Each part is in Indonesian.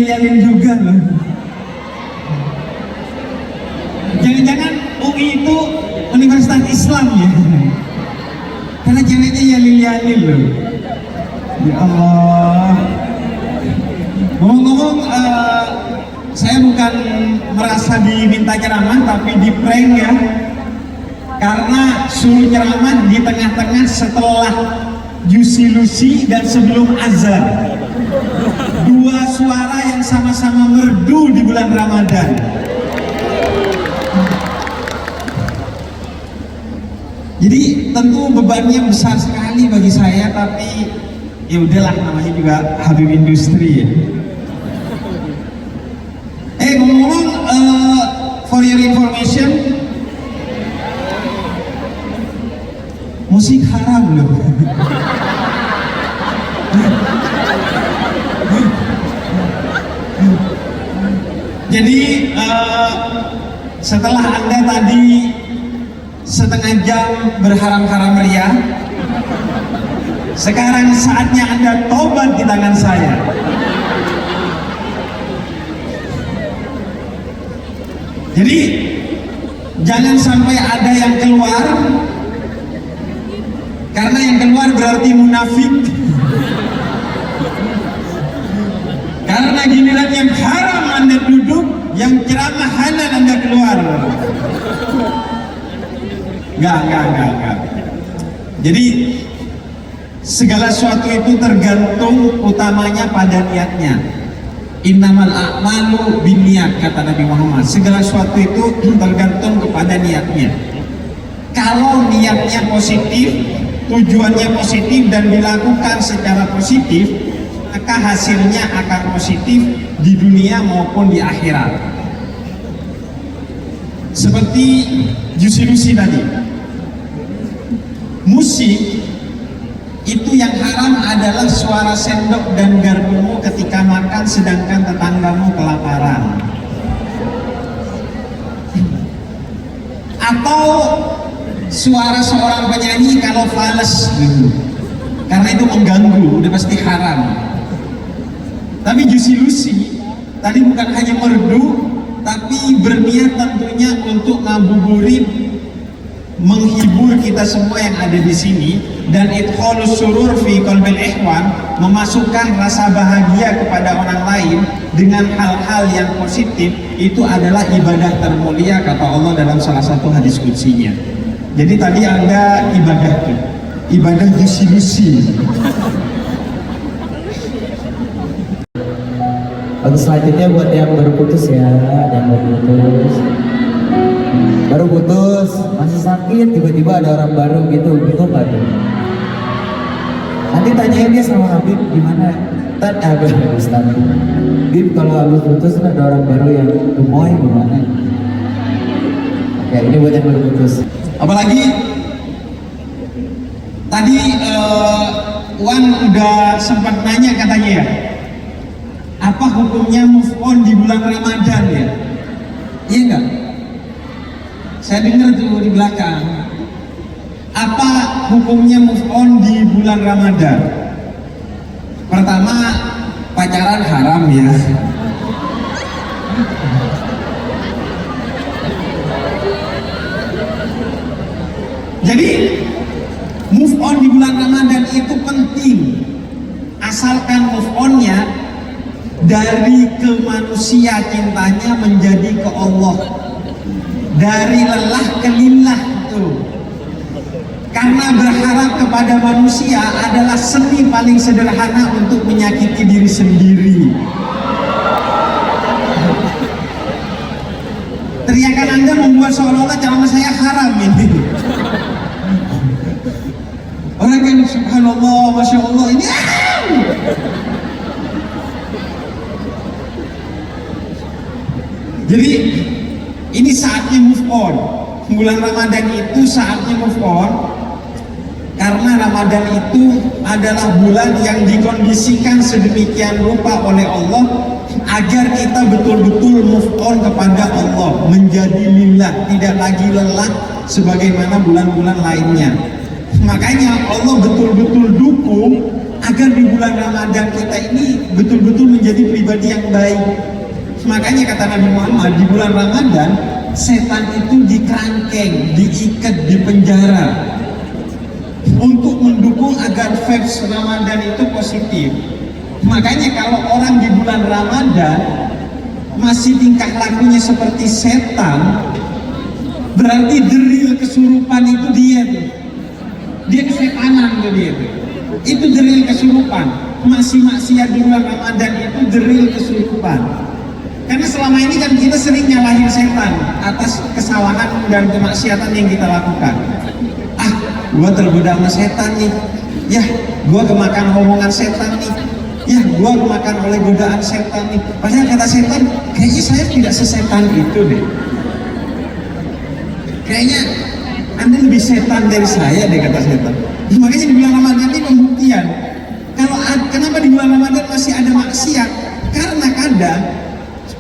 yalin-yalin juga loh. Jangan-jangan UI itu Universitas Islam ya? Karena ceweknya yalin-yalin loh. Ya Allah. Ngomong-ngomong, saya bukan merasa diminta ceramah, tapi di prank ya. Karena suruh ceramah di tengah-tengah setelah Juicy Lucy dan sebelum azan. Dua suara yang sama-sama merdu di bulan Ramadan. Jadi tentu bebannya besar sekali bagi saya, tapi ya udahlah, namanya juga Habib industri ya. Ngomong-ngomong, for your information, musik haram loh. Jadi setelah Anda tadi setengah jam berharam-haram meriah, sekarang saatnya Anda tobat di tangan saya. Jadi jangan sampai ada yang keluar, karena yang keluar berarti munafik. Karena giliran yang haram Anda duduk, yang ceramah halal Anda keluar. Enggak. Jadi segala sesuatu itu tergantung utamanya pada niatnya. Innamal a'malu binniyat, kata Nabi Muhammad. Segala sesuatu itu tergantung kepada niatnya. Kalau niatnya positif, tujuannya positif dan dilakukan secara positif, maka hasilnya akan positif di dunia maupun di akhirat. Seperti Juicy Lucy tadi, musik itu yang haram adalah suara sendok dan garpumu ketika makan sedangkan tetanggamu kelaparan. Atau suara seorang penyanyi kalau fales gitu, karena itu mengganggu, udah pasti haram. Tapi Juicy Lucy tadi bukan hanya merdu, tapi berniat tentunya untuk ngabuburit, menghibur kita semua yang ada di sini, dan idkhalus surur fi qalbil ikhwan, memasukkan rasa bahagia kepada orang lain dengan hal-hal yang positif. Itu adalah ibadah termulia, kata Allah dalam salah satu hadis qudsinya. Jadi tadi Anda ibadah tuh, ibadah Juicy Lucy. Untuk selanjutnya buat yang baru putus ya, yang baru putus masih sakit, tiba-tiba ada orang baru gitu nggak tuh? Nanti tanyain dia sama Habib gimana? Ustaz Habib, kalau habis putus ada orang baru yang gemoy gimana? Ya ini buat yang baru putus. Apalagi tadi Wan udah sempat nanya katanya ya, apa hukumnya move on di bulan Ramadan ya? Iya enggak? Saya dengar tuh di belakang. Apa hukumnya move on di bulan Ramadan? Pertama, pacaran haram ya. Jadi move on di bulan Ramadan itu penting, asalkan move onnya dari ke manusia cintanya menjadi ke Allah, dari lelah ke lillah tuh. Karena berharap kepada manusia adalah seni paling sederhana untuk menyakiti diri sendiri. Teriakan Anda membuat seolah-olah ceramah saya haram ini. Orang kan subhanallah, masya Allah ini. Jadi ini saatnya move on. Bulan Ramadan itu saatnya move on, karena Ramadan itu adalah bulan yang dikondisikan sedemikian rupa oleh Allah agar kita betul-betul move on kepada Allah, menjadi lillah, tidak lagi lelah sebagaimana bulan-bulan lainnya. Makanya Allah betul-betul dukung agar di bulan Ramadan kita ini betul-betul menjadi pribadi yang baik. Makanya kata Nabi Muhammad, di bulan Ramadan setan itu dikerangkeng, diikat, dipenjara untuk mendukung agar vibes Ramadan itu positif. Makanya kalau orang di bulan Ramadan masih tingkah lakunya seperti setan, berarti deril kesurupan itu dia tuh. Dia kesetanan tuh dia tuh. Itu deril kesurupan. Masih maksiat di bulan Ramadan itu deril kesurupan. Karena selama ini kan kita sering nyalahin setan atas kesalahan dan kemaksiatan yang kita lakukan. Ah, gua tergoda sama setan nih. Ya, gua kemakan omongan setan nih. Ya, gua kemakan oleh godaan setan nih. Padahal kata setan, kayaknya saya tidak sesetan itu deh. Kayaknya Anda lebih setan dari saya deh, kata setan. Ya, makanya di bulan Ramadan ini pembuktian. Kenapa di bulan Ramadan masih ada maksiat? Karena kadang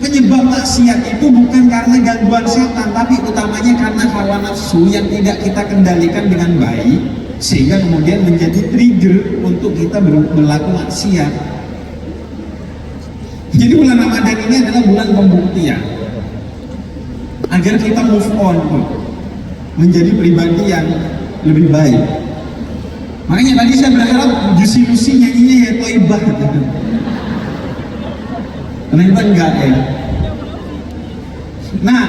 penyebab maksiat itu bukan karena gangguan setan, tapi utamanya karena hawa nafsu yang tidak kita kendalikan dengan baik, sehingga kemudian menjadi trigger untuk kita berlaku maksiat. Jadi bulan Ramadan ini adalah bulan pembuktian agar kita move on menjadi pribadi yang lebih baik. Makanya tadi saya berharap Juicy Lucy nyanyinya ya Toibah gitu. Ternyata enggak ya. Nah,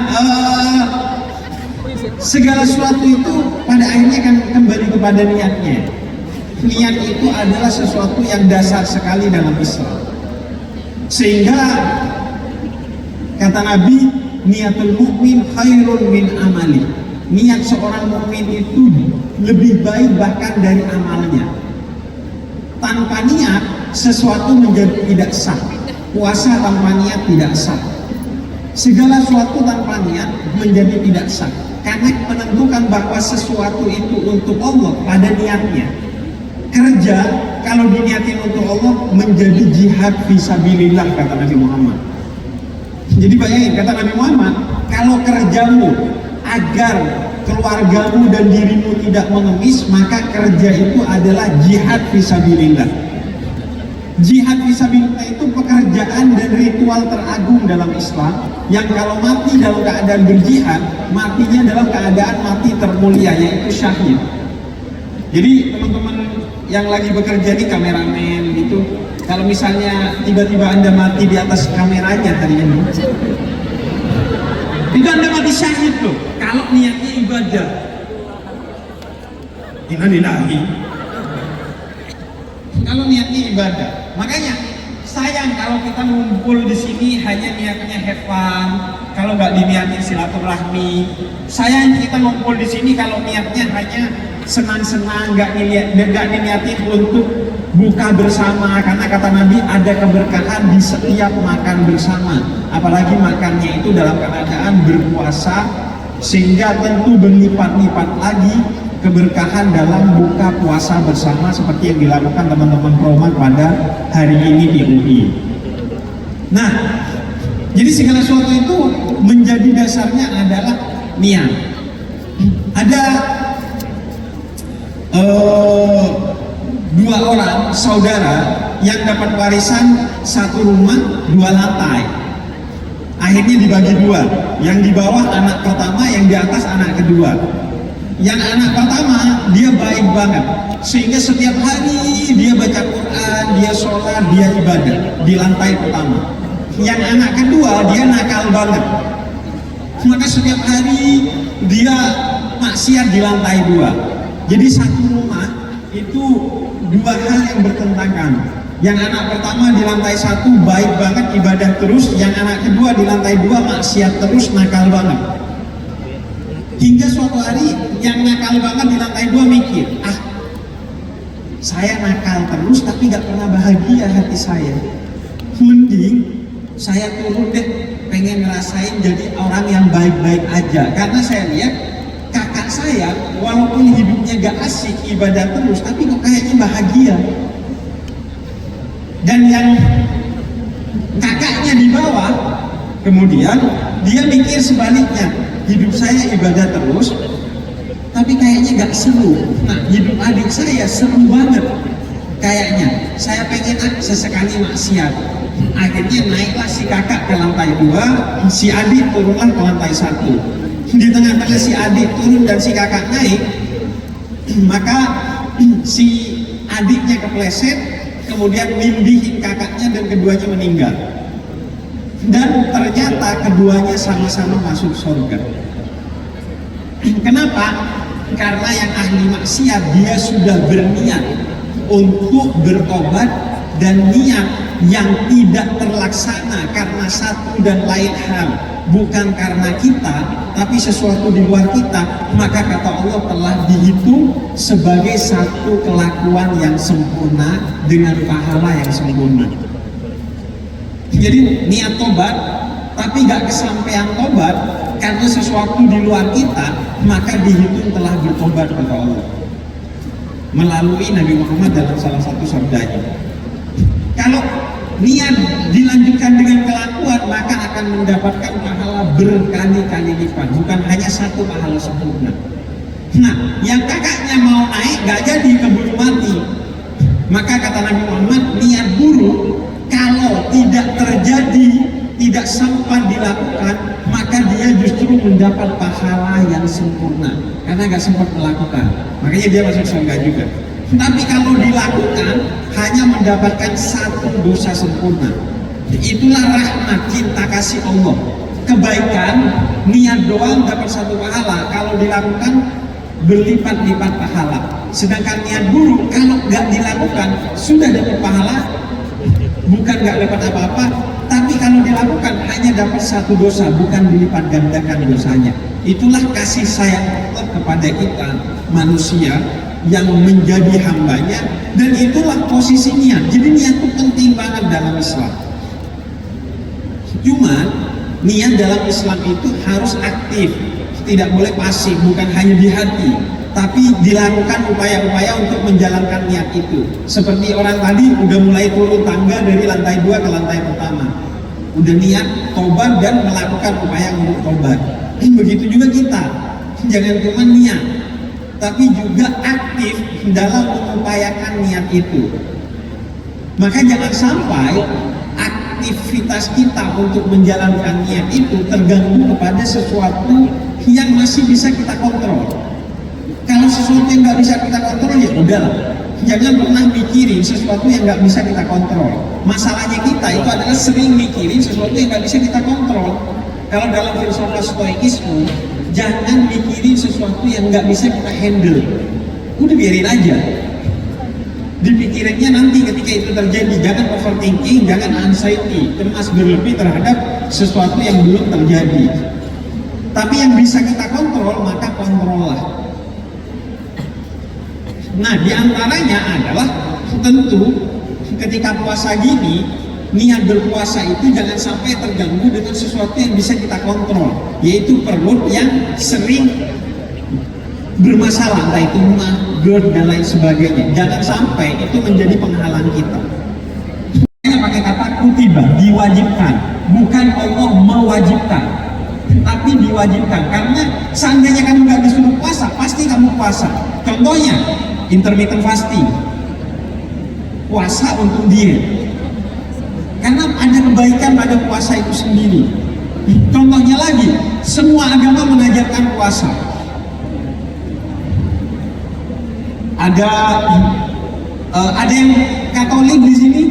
segala sesuatu itu pada akhirnya kan kembali kepada niatnya. Niat itu adalah sesuatu yang dasar sekali dalam Islam. Sehingga kata Nabi, niatul mukmin khairun min amali. Niat seorang mukmin itu lebih baik bahkan dari amalnya. Tanpa niat sesuatu menjadi tidak sah. Puasa tanpa niat tidak sah. Segala sesuatu tanpa niat menjadi tidak sah. Karena menentukan bahwa sesuatu itu untuk Allah pada niatnya. Kerja kalau diniatin untuk Allah menjadi jihad fisabilillah, kata Nabi Muhammad. Jadi bayangin, kata Nabi Muhammad, kalau kerjamu agar keluargamu dan dirimu tidak mengemis, maka kerja itu adalah jihad fisabilillah. Jihad fisabilillah itu pekerjaan dan ritual teragung dalam Islam, yang kalau mati dalam keadaan berjihad, matinya dalam keadaan mati termulia, yaitu syahid. Jadi teman-teman yang lagi bekerja di kameramen gitu, kalau misalnya tiba-tiba Anda mati di atas kameranya tadi ini, itu Anda mati syahid loh. Kalau niatnya ibadah, innalillahi. Kalau niatnya ibadah, makanya sayang kalau kita ngumpul di sini hanya niatnya have fun, kalau nggak diniatin silaturahmi. Sayang kita ngumpul di sini kalau niatnya hanya senang-senang, nggak diniatin untuk buka bersama, karena kata Nabi ada keberkahan di setiap makan bersama, apalagi makannya itu dalam keadaan berpuasa, sehingga tentu berlipat-lipat lagi keberkahan dalam buka puasa bersama seperti yang dilakukan teman-teman Proman pada hari ini di UI. Nah, jadi segala sesuatu itu menjadi dasarnya adalah niat. Ada dua orang saudara yang dapat warisan satu rumah 2 lantai. Akhirnya dibagi 2, yang di bawah anak pertama, yang di atas anak kedua. Yang anak pertama dia baik banget, sehingga setiap hari dia baca Quran, dia sholat, dia ibadah di lantai pertama. Yang anak kedua dia nakal banget, maka setiap hari dia maksiat di lantai 2. Jadi satu rumah itu 2 hal yang bertentangan. Yang anak pertama di lantai 1 baik banget, ibadah terus. Yang anak kedua di lantai 2 maksiat terus, nakal banget. Hingga suatu hari yang nakal banget di lantai 2 mikir, saya nakal terus tapi gak pernah bahagia hati saya. Mending saya turun deh, pengen ngerasain jadi orang yang baik-baik aja. Karena saya lihat kakak saya walaupun hidupnya gak asik, ibadah terus, tapi kok kayaknya bahagia. Dan yang kakaknya di bawah, kemudian dia mikir sebaliknya, hidup saya ibadah terus tapi kayaknya gak seru. Nah, hidup adik saya seru banget, kayaknya saya pengen sesekali maksiat. Akhirnya naiklah si kakak ke lantai 2, si adik turunlah ke lantai 1. Di tengah-tengah si adik turun dan si kakak naik, maka si adiknya kepleset, kemudian nindihin kakaknya dan keduanya meninggal. Dan ternyata keduanya sama-sama masuk surga. Kenapa? Karena yang ahli maksiat dia sudah berniat untuk bertobat, dan niat yang tidak terlaksana karena satu dan lain hal, bukan karena kita tapi sesuatu di luar kita, maka kata Allah telah dihitung sebagai satu kelakuan yang sempurna dengan pahala yang sempurna. Jadi niat tobat tapi gak kesampaian tobat karena sesuatu di luar kita, maka dihitung telah bertobat kata Allah melalui Nabi Muhammad dalam salah satu sabdanya. Kalau niat dilanjutkan dengan kelakuan, maka akan mendapatkan pahala berkali-kali lipat, bukan hanya satu pahala sempurna. Nah, yang kakaknya mau naik gak jadi, keburu mati. Maka kata Nabi Muhammad, niat buruk kalau tidak terjadi, tidak sempat dilakukan, maka dia justru mendapat pahala yang sempurna karena gak sempat melakukan, makanya dia masuk surga juga. Tapi kalau dilakukan, hanya mendapatkan satu dosa sempurna. Itulah rahmat cinta kasih Allah. Kebaikan niat doang dapat satu pahala, kalau dilakukan berlipat-lipat pahala. Sedangkan niat buruk kalau nggak dilakukan sudah dapat pahala, bukan nggak dapat apa-apa, tapi kalau dilakukan hanya dapat satu dosa, bukan dilipat gandakan dosanya. Itulah kasih sayang Allah kepada kita manusia yang menjadi hambanya, dan itulah posisi niat. Jadi niat itu penting banget dalam Islam. Cuma niat dalam Islam itu harus aktif, tidak boleh pasif, bukan hanya di hati, tapi dilakukan upaya-upaya untuk menjalankan niat itu. Seperti orang tadi udah mulai turun tangga dari lantai 2 ke lantai pertama, udah niat tobat dan melakukan upaya untuk tobat. Begitu juga kita, jangan cuma niat tapi juga aktif dalam mengupayakan niat itu. Maka jangan sampai aktivitas kita untuk menjalankan niat itu terganggu kepada sesuatu yang masih bisa kita kontrol. Kalau sesuatu yang nggak bisa kita kontrol, ya udahlah, jangan pernah mikirin sesuatu yang nggak bisa kita kontrol. Masalahnya kita itu adalah sering mikirin sesuatu yang nggak bisa kita kontrol. Kalau dalam filsafat stoikisme, jangan mikirin sesuatu yang nggak bisa kita handle, udah biarin aja. Dipikirinnya nanti ketika itu terjadi. Jangan overthinking, jangan anxiety, cemas berlebih terhadap sesuatu yang belum terjadi. Tapi yang bisa kita kontrol, maka kontrollah. Nah, diantaranya adalah tentu ketika puasa gini, niat berpuasa itu jangan sampai terganggu dengan sesuatu yang bisa kita kontrol, yaitu perut yang sering bermasalah, entah itu mah, GERD dan lain sebagainya. Jangan sampai itu menjadi penghalang kita. Saya pakai kata kutiba, diwajibkan, bukan Allah mewajibkan, tapi diwajibkan. Karena seandainya kamu nggak disuruh puasa, pasti kamu puasa. Contohnya intermittent fasting, puasa untuk diet. Karena ada kebaikan pada puasa itu sendiri. Contohnya lagi, semua agama mengajarkan puasa. Ada yang Katolik di sini?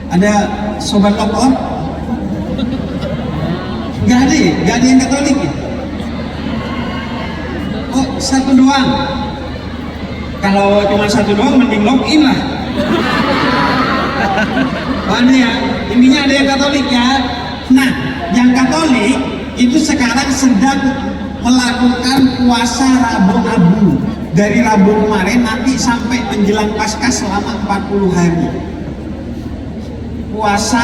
Ada sobat lokal? Gak ada ya? Gak ada yang Katolik ya? Oh, satu doang. Kalau cuma satu doang, mending login lah. Ada ya, intinya ada yang Katolik ya. Nah, yang Katolik itu sekarang sedang melakukan puasa Rabu Abu dari Rabu kemarin nanti sampai menjelang Paskah selama 40 hari. Puasa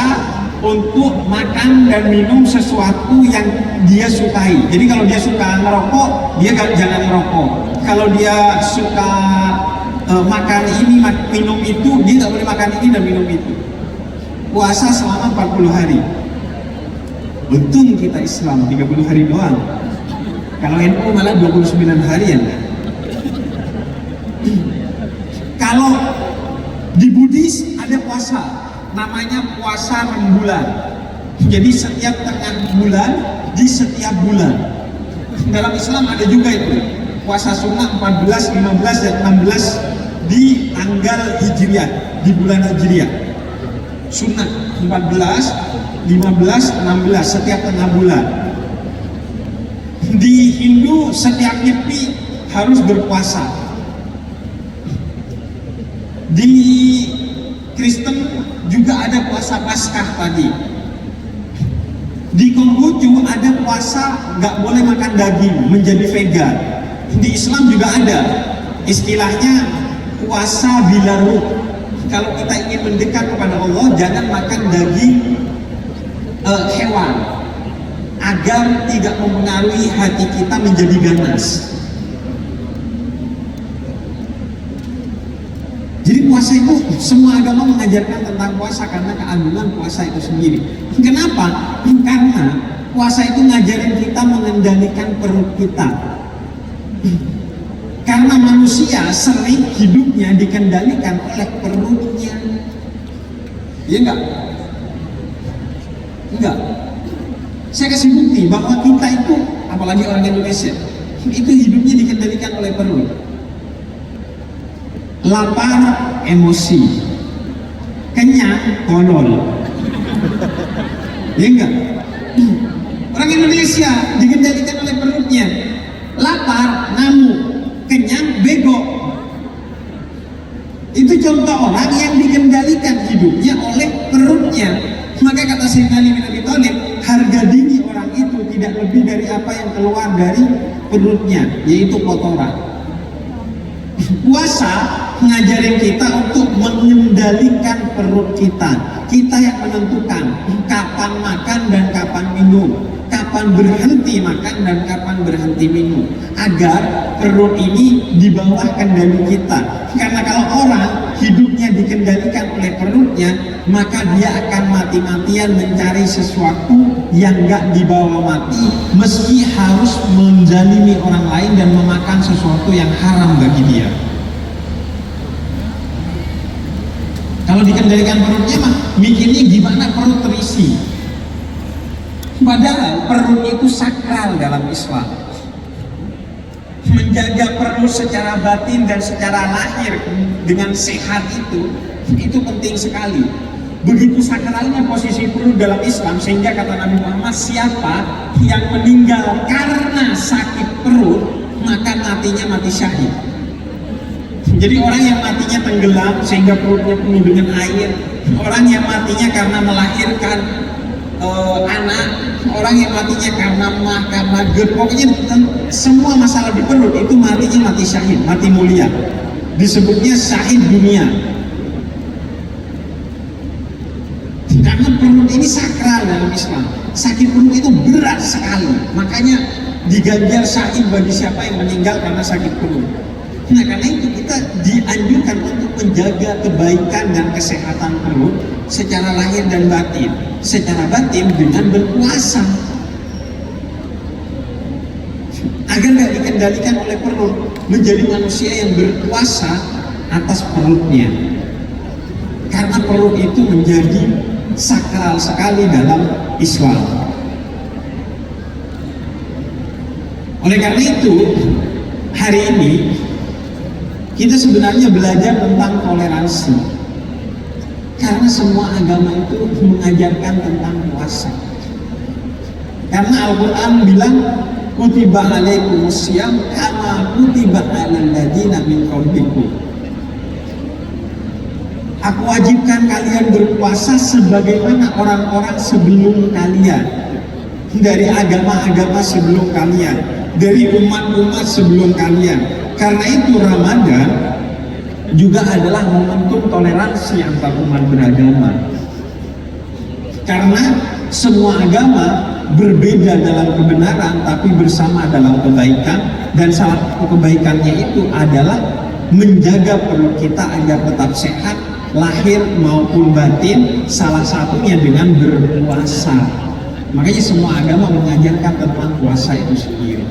untuk makan dan minum sesuatu yang dia sukai. Jadi kalau dia suka ngerokok, dia jangan ngerokok. Kalau dia suka makan ini, minum itu, dia nggak boleh makan ini dan minum itu. Puasa selama 40 hari. Untung kita Islam 30 hari doang. Kalau NU malah 29 harian. Kalau di Buddhis ada puasa, namanya puasa rembulan. Jadi setiap tengah bulan, di setiap bulan. Dalam Islam ada juga itu, puasa sunnah 14, 15, dan 16 di tanggal Hijriah, di bulan Hijriah. Sunnah 14, 15, 16 setiap tengah bulan. Di Hindu setiap nyepi harus berpuasa. Di Kristen juga ada puasa Paskah tadi. Di Konghucu ada puasa nggak boleh makan daging, menjadi vegan. Di Islam juga ada istilahnya puasa bila ruh. Kalau kita ingin mendekat kepada Allah, jangan makan daging hewan agar tidak mempengaruhi hati kita menjadi ganas. Jadi puasa itu, semua agama mengajarkan tentang puasa karena keagungan puasa itu sendiri. Kenapa? Karena puasa itu ngajarin kita mengendalikan perut kita. Karena manusia sering hidupnya dikendalikan oleh perutnya. Iya enggak? Enggak. Saya kasih bukti bahwa kita itu, apalagi orang Indonesia, itu hidupnya dikendalikan oleh perut. Lapar, emosi. Kenyang, tolol. Iya enggak? Orang Indonesia dikendalikan oleh perutnya. Lapar, ngamuk. Kenyang, bego. Itu contoh orang yang dikendalikan hidupnya oleh perutnya. Maka kata Sayyidina Ali bin Abi Thalib, harga diri orang itu tidak lebih dari apa yang keluar dari perutnya, yaitu kotoran. Puasa ngajarin kita untuk mengendalikan perut kita. Kita yang menentukan kapan makan dan kapan minum, kapan berhenti makan dan kapan berhenti minum, agar perut ini di bawah kendali kita. Karena kalau orang hidupnya dikendalikan oleh perutnya, maka dia akan mati-matian mencari sesuatu yang gak dibawa mati, meski harus menzalimi orang lain dan memakan sesuatu yang haram bagi dia. Kalau dikendalikan perutnya mah mikirnya gimana perut terisi. Padahal perut itu sakral dalam Islam. Menjaga perut secara batin dan secara lahir dengan sehat itu penting sekali. Begitu sakralnya posisi perut dalam Islam, sehingga kata Nabi Muhammad, siapa yang meninggal karena sakit perut, maka matinya mati syahid. Jadi orang yang matinya tenggelam sehingga perutnya penuh dengan air, orang yang matinya karena melahirkan anak, orang yang matinya karena mah, karena GERD, pokoknya semua masalah di perut itu matinya mati syahid, mati mulia. Disebutnya syahid dunia. Karena perut ini sakral dalam Islam. Sakit perut itu berat sekali. Makanya diganjar syahid bagi siapa yang meninggal karena sakit perut. Nah, karena itu kita dianjurkan untuk menjaga kebaikan dan kesehatan perut secara lahir dan batin. Secara batin dengan berpuasa, agar tidak dikendalikan oleh perut, menjadi manusia yang berpuasa atas perutnya. Karena perut itu menjadi sakral sekali dalam Islam. Oleh karena itu, hari ini kita sebenarnya belajar tentang toleransi, karena semua agama itu mengajarkan tentang puasa. Karena Al-Quran bilang, kutiba alaikumusiyam kama kutiba alal ladzina min qablikum. Aku wajibkan kalian berpuasa sebagaimana orang-orang sebelum kalian, dari agama-agama sebelum kalian, dari umat-umat sebelum kalian. Karena itu Ramadan juga adalah momentum toleransi antar umat beragama. Karena semua agama berbeda dalam kebenaran, tapi bersama dalam kebaikan. Dan salah satu kebaikannya itu adalah menjaga perut kita agar tetap sehat, lahir maupun batin, salah satunya dengan berpuasa. Makanya semua agama mengajarkan tentang puasa itu sendiri.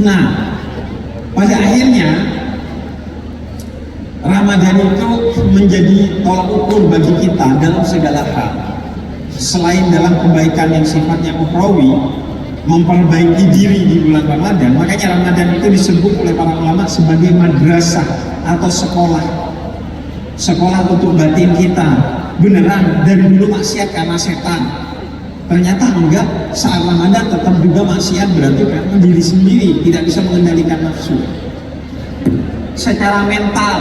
Nah, pada akhirnya Ramadan itu menjadi tolak ukur bagi kita dalam segala hal. Selain dalam kebaikan yang sifatnya ukhrawi, memperbaiki diri di bulan Ramadan, makanya Ramadan itu disebut oleh para ulama sebagai madrasah atau sekolah untuk batin kita. Beneran dari dulu maksiat karena setan, ternyata enggak, saat Ramadan tetap juga maksiat, berarti karena diri sendiri tidak bisa mengendalikan nafsu. Secara mental,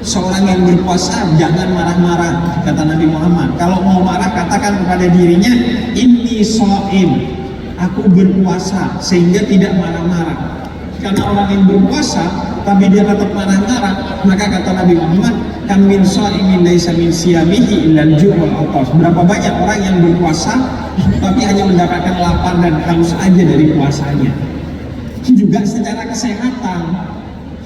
seorang yang berpuasa jangan marah-marah, kata Nabi Muhammad. Kalau mau marah, katakan kepada dirinya, inni shaim, aku berpuasa, sehingga tidak marah-marah. Karena orang yang berpuasa tapi dia tetap marah-marah, maka kata Nabi Muhammad, kam min shaimin laisa min siyamihi illa al-ju' wal 'atash. Berapa banyak orang yang berpuasa tapi hanya mendapatkan lapar dan haus aja dari puasanya. Juga secara kesehatan,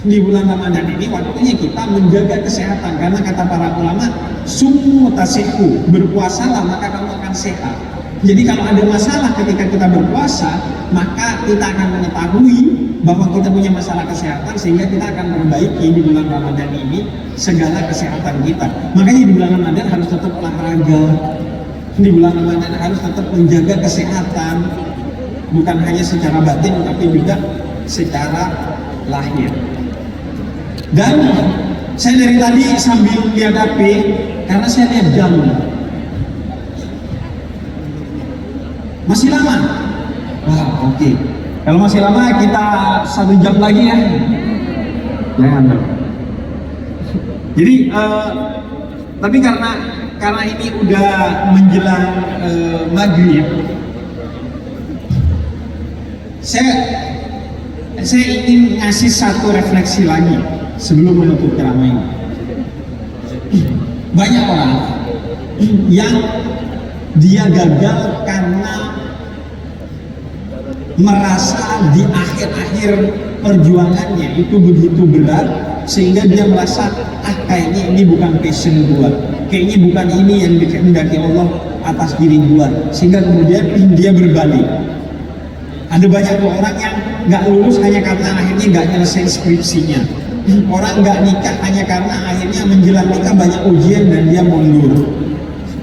di bulan Ramadan ini waktunya kita menjaga kesehatan, karena kata para ulama, sumu tasihu, berpuasalah maka kamu akan sehat. Jadi kalau ada masalah ketika kita berpuasa, maka kita akan mengetahui bahwa kita punya masalah kesehatan, sehingga kita akan memperbaiki di bulan Ramadan ini segala kesehatan kita. Makanya di bulan Ramadan harus tetap olahraga, di bulan Ramadan harus tetap menjaga kesehatan, bukan hanya secara batin tapi juga secara lahir. Dan saya dari tadi sambil lihat HP, karena saya lihat jam. Masih lama? Wah, oke. Kalau masih lama kita 1 jam lagi ya. Jangan dong. Jadi, tapi karena ini udah menjelang maghrib, saya ingin ngasih satu refleksi lagi sebelum menutup ceramah ini. Banyak orang yang dia gagal karena merasa di akhir-akhir perjuangannya itu begitu berat, sehingga dia merasa, kayaknya ini bukan passion gua, kayaknya bukan ini yang dikehendaki Allah atas diri gua, sehingga kemudian dia berbalik. Ada banyak orang yang nggak lulus hanya karena akhirnya nggak nyelesain skripsinya. Orang nggak nikah hanya karena akhirnya menjelang nikah banyak ujian dan dia mundur.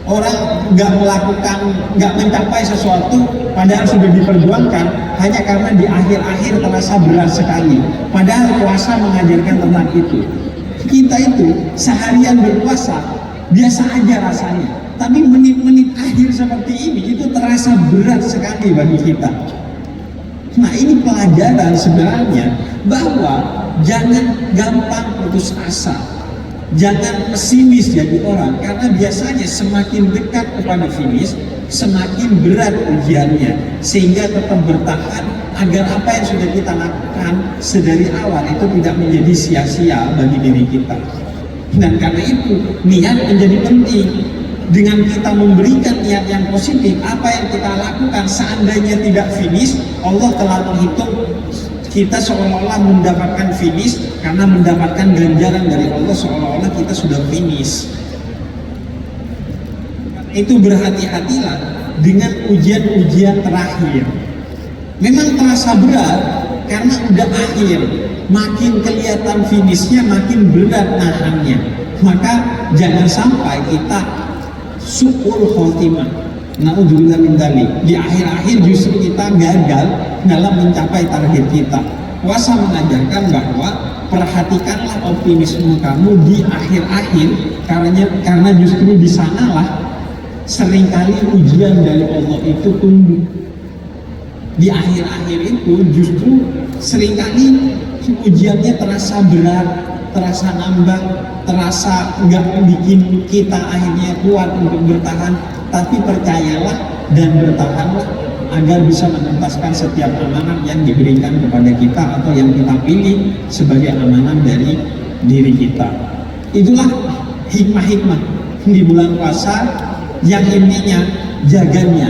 Orang nggak mencapai sesuatu padahal sudah diperjuangkan hanya karena di akhir-akhir terasa berat sekali. Padahal puasa mengajarkan tentang itu. Kita itu seharian berpuasa biasa aja rasanya, tapi menit-menit akhir seperti ini itu terasa berat sekali bagi kita. Nah, ini pelajaran sebenarnya bahwa jangan gampang putus asa. Jangan pesimis jadi orang, karena biasanya semakin dekat kepada finish, semakin berat ujiannya, sehingga tetap bertahan agar apa yang sudah kita lakukan sedari awal itu tidak menjadi sia-sia bagi diri kita. Dan karena itu niat menjadi penting. Dengan kita memberikan niat yang positif, apa yang kita lakukan seandainya tidak finish, Allah telah menghitung kita seolah-olah mendapatkan finish, karena mendapatkan ganjaran dari Allah seolah-olah kita sudah finish. Itu berhati-hatilah dengan ujian-ujian terakhir. Memang terasa berat karena udah akhir, makin kelihatan finishnya makin berat nahannya. Maka jangan sampai kita su'ul khotimah, na'udzubillah min dzalik, di akhir-akhir justru kita gagal dalam mencapai target kita. Puasa mengajarkan bahwa perhatikanlah optimisme kamu di akhir-akhir, karena justru di sanalah seringkali ujian dari Allah itu tumbuh. Di akhir-akhir itu justru seringkali ujiannya terasa berat, terasa nambah, terasa nggak bikin kita akhirnya kuat untuk bertahan. Tapi percayalah dan bertahanlah agar bisa menuntaskan setiap amanah yang diberikan kepada kita atau yang kita pilih sebagai amanah dari diri kita. Itulah hikmah-hikmah di bulan puasa yang intinya jaganya,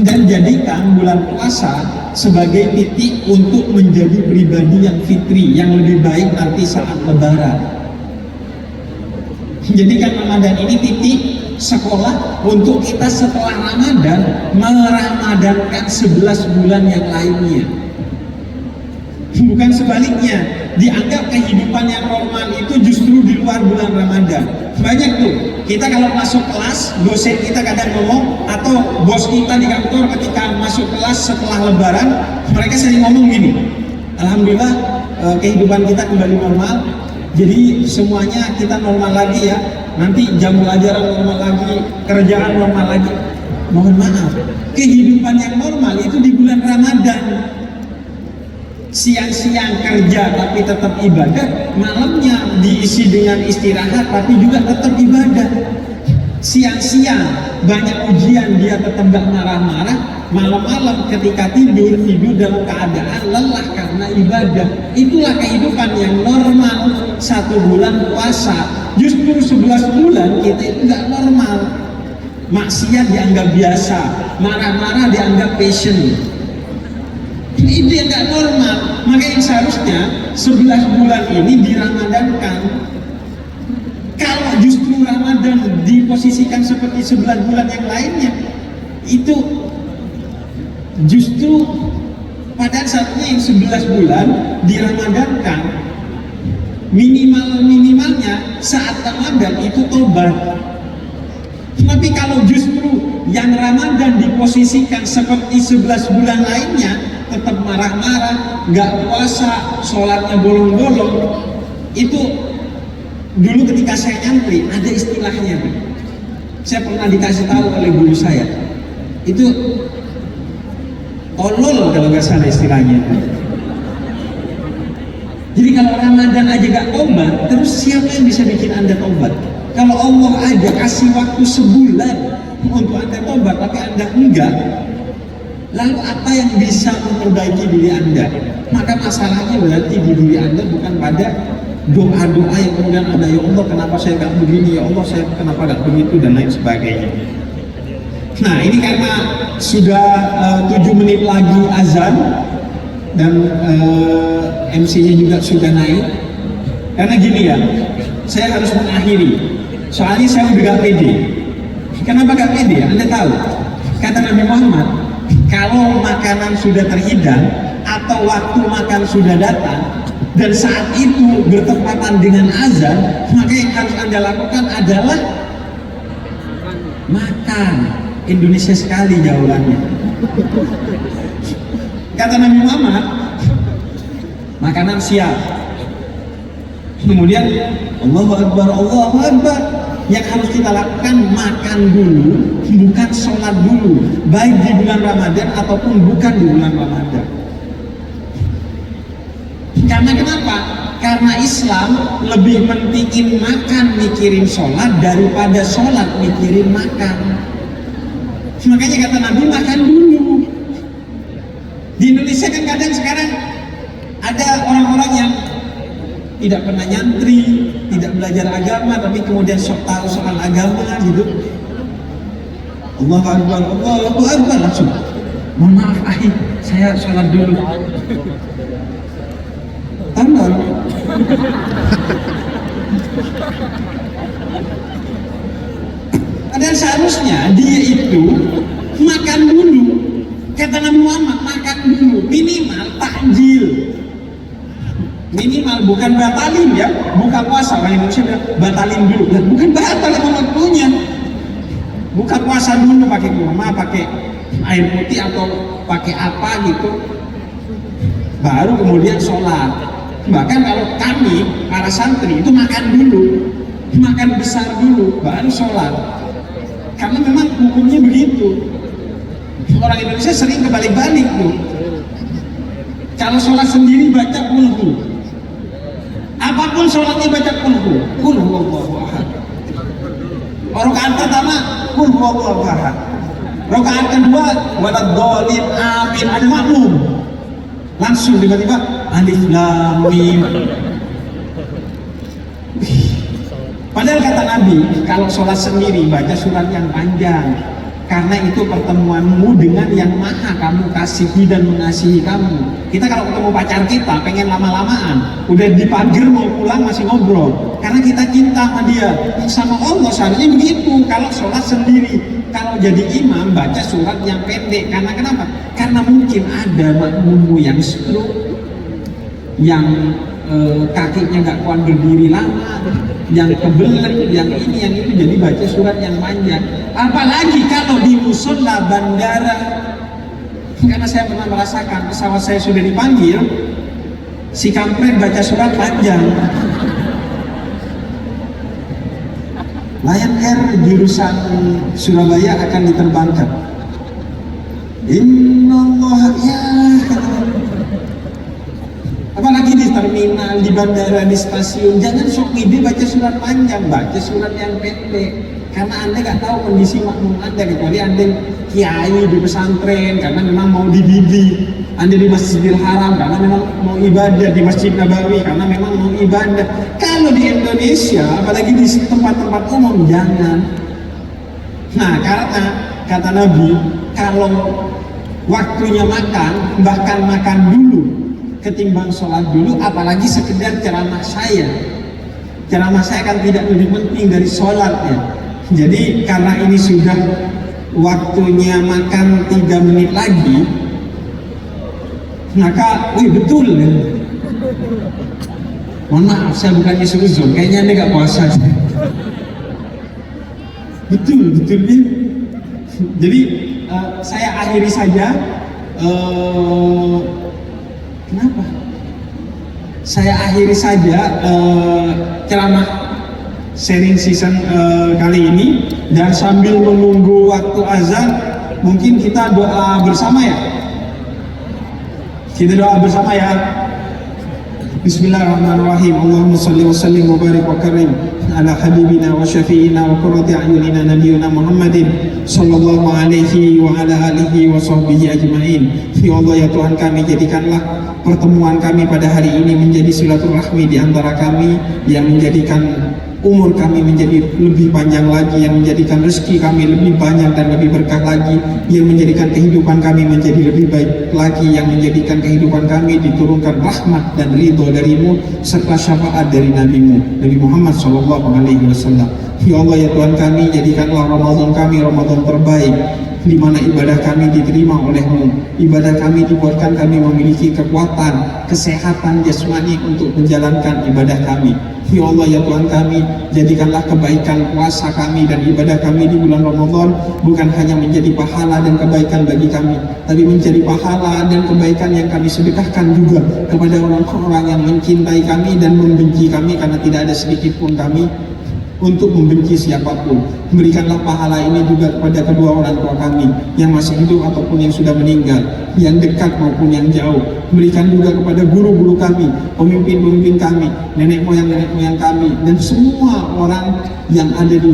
dan jadikan bulan puasa sebagai titik untuk menjadi pribadi yang fitri, yang lebih baik nanti saat lebaran. Jadikan Ramadan ini titik sekolah untuk kita setelah Ramadan meramadankan 11 bulan yang lainnya. Bukan sebaliknya, dianggap kehidupan yang normal itu justru di luar bulan Ramadan. Banyak tuh, kita kalau masuk kelas, dosen kita kadang ngomong, atau bos kita di kantor ketika masuk kelas setelah lebaran, mereka sering ngomong gini, alhamdulillah kehidupan kita kembali normal, jadi semuanya kita normal lagi ya, nanti jam pelajaran normal lagi, kerjaan normal lagi. Mohon maaf, kehidupan yang normal itu di bulan Ramadan. Siang-siang kerja tapi tetap ibadah, malamnya diisi dengan istirahat tapi juga tetap ibadah. Siang-siang banyak ujian dia tetap gak marah-marah, malam-malam ketika tidur dalam keadaan lelah karena ibadah. Itulah kehidupan yang normal. 1 bulan puasa, justru 11 bulan kita itu gak normal. Maksiat dianggap biasa, marah-marah dianggap passion. Itu yang gak normal. Makanya seharusnya 11 bulan ini diramadankan. Kalau justru Ramadan diposisikan seperti 11 bulan yang lainnya, itu justru pada saatnya yang 11 bulan diramadankan, minimalnya saat Ramadan itu tobat. Tapi kalau justru yang Ramadan diposisikan seperti 11 bulan lainnya, tetap marah-marah, nggak puasa, sholatnya bolong-bolong, itu dulu ketika saya nyantri ada istilahnya. Saya pernah dikasih tahu oleh guru saya, itu tolol kalau nggak salah istilahnya. Jadi kalau Ramadan aja gak tobat, terus siapa yang bisa bikin Anda tobat? Kalau Allah aja kasih waktu sebulan untuk Anda tobat, tapi Anda enggak, lalu apa yang bisa memperbaiki diri Anda? Maka masalahnya berarti di diri Anda, bukan pada doa-doa yang kemudian ada, ya Allah kenapa saya gak begini, ya Allah saya kenapa gak begitu, dan lain sebagainya. Nah ini karena sudah 7 menit lagi azan, dan MC-nya juga sudah naik. Karena gini ya, saya harus mengakhiri. Soalnya saya udah gak pede. Kenapa gak pede? Anda tahu, kata Nabi Muhammad, kalau makanan sudah terhidang atau waktu makan sudah datang dan saat itu bertepatan dengan azan, maka yang harus Anda lakukan adalah makan. Indonesia sekali jawabannya. Kata Nabi Muhammad, makanan siap. Kemudian Allahu Akbar, Allahu Akbar. Yang harus kita lakukan makan dulu, bukan sholat dulu, baik di bulan Ramadan ataupun bukan di bulan Ramadan. Karena kenapa? Karena Islam lebih mentingin makan mikirin sholat daripada sholat mikirin makan. Makanya kata Nabi, makan dulu. Di Indonesia kan kadang sekarang ada orang-orang yang tidak pernah nyantri, tidak belajar agama, tapi kemudian sok tahu soal agama gitu. Allahu Akbar, Allahu Akbar, langsung, mohon maaf saya sholat dulu. Tambah. Dan seharusnya dia itu makan dulu. Kata Nabi Muhammad, makan dulu, minimal takjil. Minimal, bukan batalin ya, buka puasa. Orang Indonesia bilang batalin dulu, bukan batal sama waktunya. Buka puasa dulu pakai kurma, pakai air putih atau pakai apa gitu, baru kemudian sholat. Bahkan kalau kami para santri itu makan dulu, makan besar dulu, baru sholat. Karena memang hukumnya begitu. Orang Indonesia sering kebalik-balik tuh. Kalau sholat sendiri baca kulhu, apapun sholatnya baca kulhu, kulhu Allahu ahad. Rakaat pertama kulhu Allahu ahad. Rakaat kedua waladhdallin amin, ada makmum. Langsung tiba-tiba alif lam mim. Padahal kata Nabi, kalau sholat sendiri baca surat yang panjang, karena itu pertemuanmu dengan yang maha kamu kasihi dan mengasihi kamu. Kita kalau ketemu pacar kita pengen lama-lamaan, udah di pagar mau pulang masih ngobrol, karena kita cinta sama dia. Sama Allah seharusnya begitu kalau sholat sendiri. Kalau jadi imam baca surat yang pendek. Karena kenapa? Karena mungkin ada makmummu yang stroke, yang kakinya nggak kuat berdiri lama, yang kebelet, yang ini, yang itu, jadi baca surat yang panjang. Apalagi kalau di musola bandara, karena saya pernah merasakan pesawat saya sudah dipanggil, si kampret baca surat panjang. Lion Air jurusan Surabaya akan diterbangkan. Innallah ya. Apalagi di terminal, di bandara, di stasiun, jangan sok ide baca surat panjang, baca surat yang pendek. Karena Anda nggak tahu kondisi makmum Anda, kecuali Anda kiai di pesantren karena memang mau dididik, Anda di Masjidil Haram karena memang mau ibadah, di Masjid Nabawi karena memang mau ibadah. Kalau di Indonesia, apalagi di tempat-tempat umum, jangan. Nah, karena kata Nabi, kalau waktunya makan, bahkan makan dulu ketimbang sholat dulu, apalagi sekedar ceramah saya. Ceramah saya kan tidak lebih penting dari sholatnya. Jadi karena ini sudah waktunya makan 3 menit lagi, maka, wih betul ya. Mohon maaf, saya bukannya suzon, kayaknya Anda gak puasa. Betul ya. Jadi saya akhiri saja. Kenapa? Saya akhiri saja ceramah sharing season kali ini, dan sambil menunggu waktu azan, mungkin kita doa bersama ya. Kita doa bersama ya. Bismillahirrahmanirrahim. Allahumma salli wa sallim wa barik wa karim ala habibina wa syafi'ina wa qurrati a'yunina nabiyuna Muhammadin sallallahu alaihi wa ala alihi wa sahbihi ajma'in. Ya Allah ya Tuhan kami, jadikanlah pertemuan kami pada hari ini menjadi silaturahmi di antara kami, yang menjadikan umur kami menjadi lebih panjang lagi, yang menjadikan rezeki kami lebih banyak dan lebih berkah lagi, yang menjadikan kehidupan kami menjadi lebih baik lagi, yang menjadikan kehidupan kami diturunkan rahmat dan ridho darimu serta syafaat dari Nabi-Mu Nabi Muhammad SAW. Ya Allah ya Tuhan kami, jadikanlah Ramadan kami Ramadan terbaik, di mana ibadah kami diterima oleh-Mu, ibadah kami dibuatkan kami memiliki kekuatan, kesehatan jasmani untuk menjalankan ibadah kami. Ya Allah ya Tuhan kami, jadikanlah kebaikan puasa kami dan ibadah kami di bulan Ramadan bukan hanya menjadi pahala dan kebaikan bagi kami, tapi menjadi pahala dan kebaikan yang kami sedekahkan juga kepada orang-orang yang mencintai kami dan membenci kami, karena tidak ada sedikit pun kami untuk membenci siapapun. Berikanlah pahala ini juga kepada kedua orang tua kami yang masih hidup ataupun yang sudah meninggal, yang dekat maupun yang jauh. Berikan juga kepada guru-guru kami, pemimpin-pemimpin kami, nenek moyang kami, dan semua orang yang ada di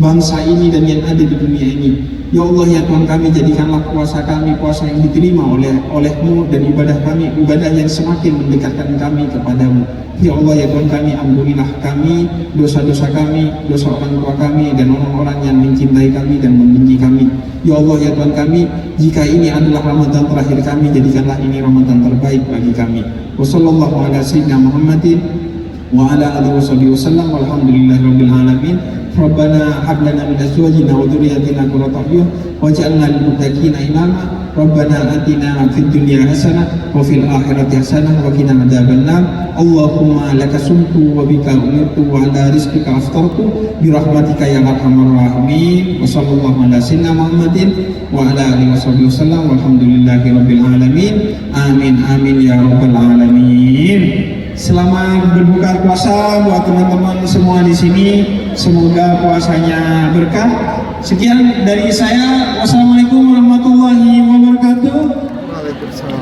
bangsa ini dan yang ada di dunia ini. Ya Allah ya Tuhan kami, jadikanlah puasa kami puasa yang diterima oleh-Mu, dan ibadah kami ibadah yang semakin mendekatkan kami kepadamu. Ya Allah ya Tuhan kami, ampunilah kami dosa-dosa kami, dosa orang tua kami dan orang-orang yang mencintai kami dan membenci kami. Ya Allah ya Tuhan kami, jika ini adalah Ramadan terakhir kami, jadikanlah ini Ramadan terbaik bagi kami. Wassallallahu ala sayyidina Muhammadin wa ala alihi wasallam walhamdulillahi rabbil alamin. Rabbana hab lana min azwajina wa dhurriyyatina qurrata a'yun waj'alna lil muttaqina imama. Rabbana atina fid dunya hasanah wa fil akhirati hasanah wa qina adzabannar. Allahumma laka sumtu wa bika umirtu wa ala rizqika aftartu bi rahmatika ya arhamar rahimin. Wa sallallahu ala sayyidina Muhammadin wa ala alihi wasallam walhamdulillahi rabbil alamin. Amin amin ya rabbal alamin. Selamat berbuka puasa buat teman-teman semua di sini. Semoga puasanya berkah. Sekian dari saya. Wassalamualaikum warahmatullahi wabarakatuh. Waalaikumsalam.